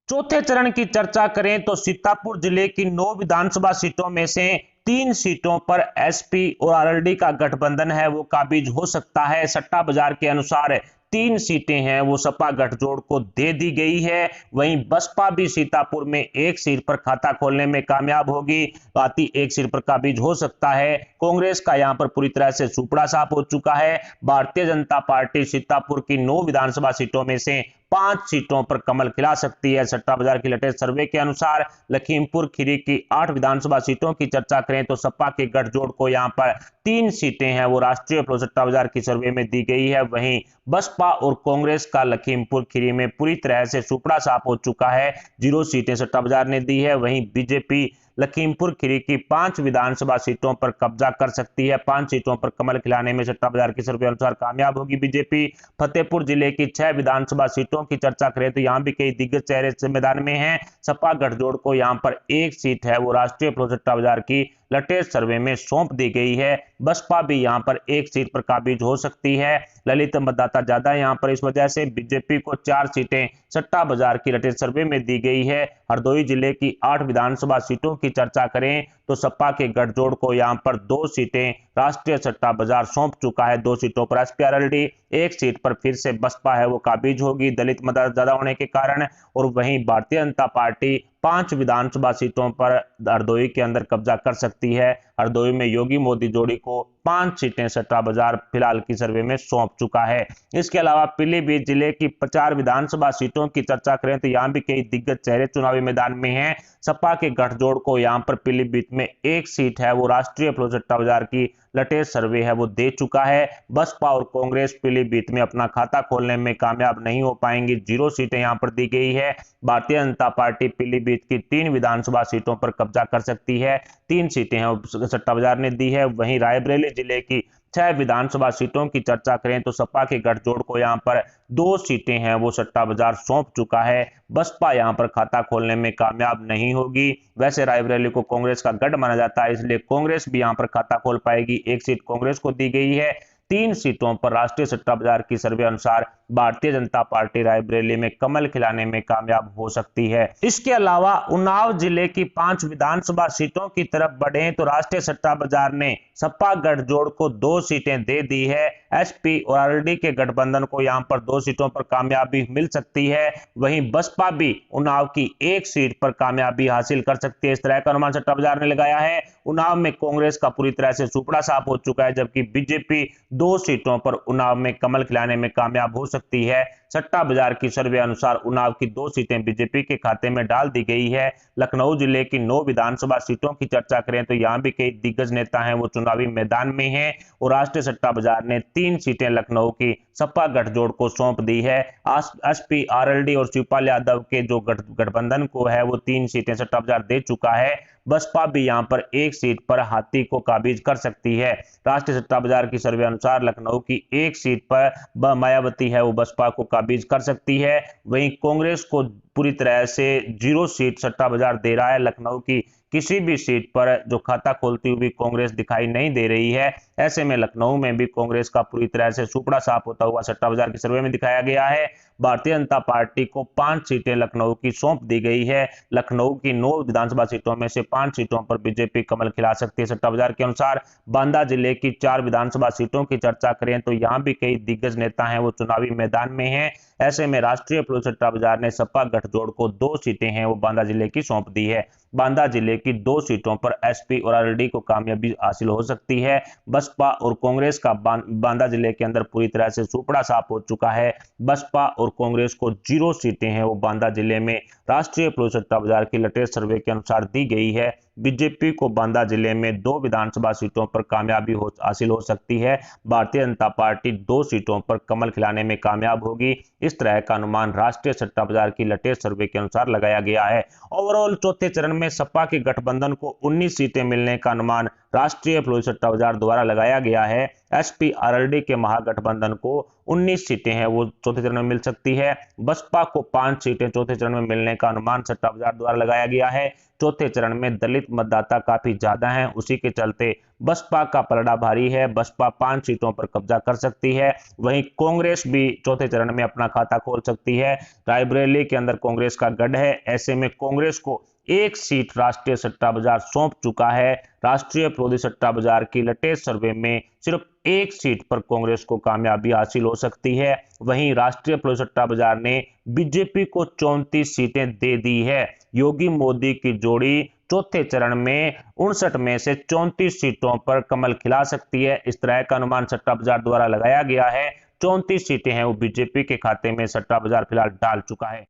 चौथे चरण की चर्चा करें तो सीतापुर जिले की 9 विधानसभा सीटों में से 3 सीटों पर एसपी और आरएलडी का गठबंधन है वो काबिज हो सकता है। सट्टा बाजार के अनुसार 3 सीटें हैं वो सपा गठजोड़ को दे दी गई है। वहीं बसपा भी सीतापुर में एक सीट पर खाता खोलने में कामयाब होगी, बाकी एक सीट पर काबिज हो सकता है। कांग्रेस का यहां पर पूरी तरह से सुपड़ा साफ हो चुका है। भारतीय जनता पार्टी सीतापुर की 9 विधानसभा सीटों में से 5 सीटों पर कमल खिला सकती है। सट्टा बाजार की लेटेस्ट सर्वे के अनुसार लखीमपुर खीरी की 8 विधानसभा सीटों की चर्चा करें तो सपा के गठजोड़ को यहां पर 3 सीटें हैं वो राष्ट्रीय प्रो सट्टा बाजार की सर्वे में दी गई है। वहीं बसपा और कांग्रेस का लखीमपुर खीरी में पूरी तरह से सुपड़ा साफ हो चुका है, 0 सीटें सट्टा बाजार ने दी है। वहीं बीजेपी लखीमपुर खीरी की 5 विधानसभा सीटों पर कब्जा कर सकती है। 5 सीटों पर कमल खिलाने में सट्टा बाजार की सर्वे अनुसार कामयाब होगी बीजेपी। फतेहपुर जिले की 6 विधानसभा सीटों की चर्चा करें तो यहां भी कई दिग्गज चेहरे मैदान में हैं। सपा गठजोड़ को यहां पर एक सीट है वो राष्ट्रीय प्रो सट्टा बाजार की लेटेस्ट सर्वे में सौंप दी गई है। बसपा भी यहां पर एक सीट पर काबिज हो सकती है। ललित मतदाता ज्यादा है यहां पर, इस वजह से बीजेपी को 4 सीटें सट्टा बाजार की लेटेस्ट सर्वे में दी गई है। हरदोई जिले की 8 विधानसभा सीटों की चर्चा करें तो सपा के गठजोड़ को यहां पर 2 सीटें राष्ट्रीय सट्टा बाजार सौंप चुका है। 2 सीटों पर एसपीआरएलडी, एक सीट पर फिर से बसपा है वो काबिज होगी दलित मतदाता ज्यादा होने के कारण। और वहीं भारतीय जनता पार्टी 5 विधानसभा सीटों पर हरदोई के अंदर कब्जा कर सकती है। हरदोई में योगी मोदी जोड़ी को 5 सीटें सट्टा बाजार फिलहाल की सर्वे में सौंप चुका है। इसके अलावा पीलीभीत जिले की 4 विधानसभा सीटों की चर्चा करें तो यहां भी कई दिग्गज चेहरे चुनावी मैदान में हैं। सपा के गठजोड़ को यहां पर पीलीभीत में एक सीट है वो राष्ट्रीय प्रो सट्टा बाजार की लेटेस्ट सर्वे है वो दे चुका है। बसपा और कांग्रेस पीलीभीत में अपना खाता खोलने में कामयाब नहीं हो पाएंगी, 0 सीटें यहां पर दी गई है। भारतीय जनता पार्टी पीलीभीत की 3 विधानसभा सीटों पर कब्जा कर सकती है, 3 सीटें हैं सट्टा बाजार ने दी है। वहीं रायबरेली जिले की 6 विधानसभा सीटों की चर्चा करें तो सपा के गठजोड़ को यहां पर 2 सीटें हैं वो सट्टा बाजार सौंप चुका है। बसपा यहां पर खाता खोलने में कामयाब नहीं होगी। वैसे रायबरेली को कांग्रेस का गढ़ माना जाता है, इसलिए कांग्रेस भी यहां पर खाता खोल पाएगी, एक सीट कांग्रेस को दी गई है। 3 सीटों पर राष्ट्रीय सट्टा बाजार की सर्वे अनुसार भारतीय जनता पार्टी रायबरेली में कमल खिलाने में कामयाब हो सकती है। इसके अलावा उन्नाव जिले की 5 विधानसभा सीटों की तरफ बढ़े तो राष्ट्रीय सट्टा बाजार ने सपा गठजोड़ को 2 सीटें दे दी है। एसपी और आरएलडी के गठबंधन को यहां पर 2 सीटों पर कामयाबी मिल सकती है। वहीं बसपा भी उन्नाव की एक सीट पर कामयाबी हासिल कर सकती है, इस तरह का अनुमान सट्टा बाजार ने लगाया है। उन्नाव में कांग्रेस का पूरी तरह से सुपड़ा साफ हो चुका है, जबकि बीजेपी 2 सीटों पर उन्नाव में कमल खिलाने में कामयाब हो सकती है। सट्टा बाजार की सर्वे अनुसार उन्नाव की 2 सीटें बीजेपी के खाते में डाल दी गई है। लखनऊ जिले की 9 विधानसभा सीटों की चर्चा करें तो यहां भी कई दिग्गज नेता हैं वो चुनावी मैदान में हैं और राष्ट्रीय सट्टा बाजार ने 3 सीटें लखनऊ की सपा गठजोड़ को सौंप दी है। एसपी आरएलडी और शिवपाल यादव के जो गठबंधन को है वो 3 सीटें सट्टा बाजार दे चुका है। बसपा भी यहां पर एक सीट पर हाथी को काबिज कर सकती है। राष्ट्रीय सट्टा बाजार की सर्वे अनुसार लखनऊ की एक सीट पर मायावती है वो बसपा को काबिज कर सकती है। वहीं कांग्रेस को पूरी तरह से 0 सीट सट्टा बाजार दे रहा है। लखनऊ की किसी भी सीट पर जो खाता खोलती हुई कांग्रेस दिखाई नहीं दे रही है। ऐसे में लखनऊ में भी कांग्रेस का पूरी तरह से सुपड़ा साफ होता हुआ सट्टा बाजार की सर्वे में दिखाया गया है। भारतीय जनता पार्टी को 5 सीटें लखनऊ की सौंप दी गई है। लखनऊ की 9 विधानसभा सीटों में से 5 सीटों पर बीजेपी कमल खिला सकती है सट्टा बाजार के अनुसार। बांदा जिले की 4 विधानसभा सीटों की चर्चा करें तो यहां भी कई दिग्गज नेता हैं वो चुनावी मैदान में हैं। ऐसे में राष्ट्रीय प्रो सट्टा बाजार ने सपा गठजोड़ को 2 सीटें हैं वो बांदा जिले की सौंप दी है। बांदा जिले की 2 सीटों पर एसपी और आरएलडी को कामयाबी हासिल हो सकती है। बसपा और कांग्रेस का बांदा जिले के अंदर पूरी तरह से सुपड़ा साफ हो चुका है। बसपा और कांग्रेस को 0 सीटें हैं वो बांदा जिले में राष्ट्रीय प्रो सट्टा बाजार की लेटेस्ट सर्वे के अनुसार दी गई है। बीजेपी को बांदा जिले में 2 विधानसभा सीटों पर कामयाबी हासिल हो सकती है। भारतीय जनता पार्टी 2 सीटों पर कमल खिलाने में कामयाब होगी। इस तरह का अनुमान राष्ट्रीय सट्टा बाजार की लेटेस्ट सर्वे के अनुसार लगाया गया है। ओवरऑल चौथे चरण में सपा के गठबंधन को 19 सीटें मिलने का अनुमान राष्ट्रीय प्रो सट्टा बाजार द्वारा लगाया गया है। एसपी आरएलडी के महागठबंधन को 19 सीटें हैं वो चौथे चरण में मिल सकती है। बसपा को 5 सीटें चौथे चरण में मिलने का अनुमान सट्टा बाजार द्वारा लगाया गया है। चौथे चरण में दलित मतदाता काफी ज्यादा हैं, उसी के चलते बसपा का पलड़ा भारी है। बसपा 5 सीटों पर कब्जा कर सकती है। वहीं कांग्रेस भी चौथे चरण में अपना खाता खोल सकती है। रायबरेली के अंदर कांग्रेस का गढ़ है। ऐसे में कांग्रेस को एक सीट राष्ट्रीय सट्टा बाजार सौंप चुका है। राष्ट्रीय प्रोदी सट्टा बाजार की लेटेस्ट सर्वे में सिर्फ एक सीट पर कांग्रेस को कामयाबी हासिल हो सकती है। वहीं राष्ट्रीय प्रोदी सट्टा बाजार ने बीजेपी को 34 सीटें दे दी है। योगी मोदी की जोड़ी चौथे चरण में 59 में से 34 सीटों पर कमल खिला सकती है। इस तरह का अनुमान सट्टा बाजार द्वारा लगाया गया है। 34 सीटें हैं वो बीजेपी के खाते में सट्टा बाजार फिलहाल डाल चुका है।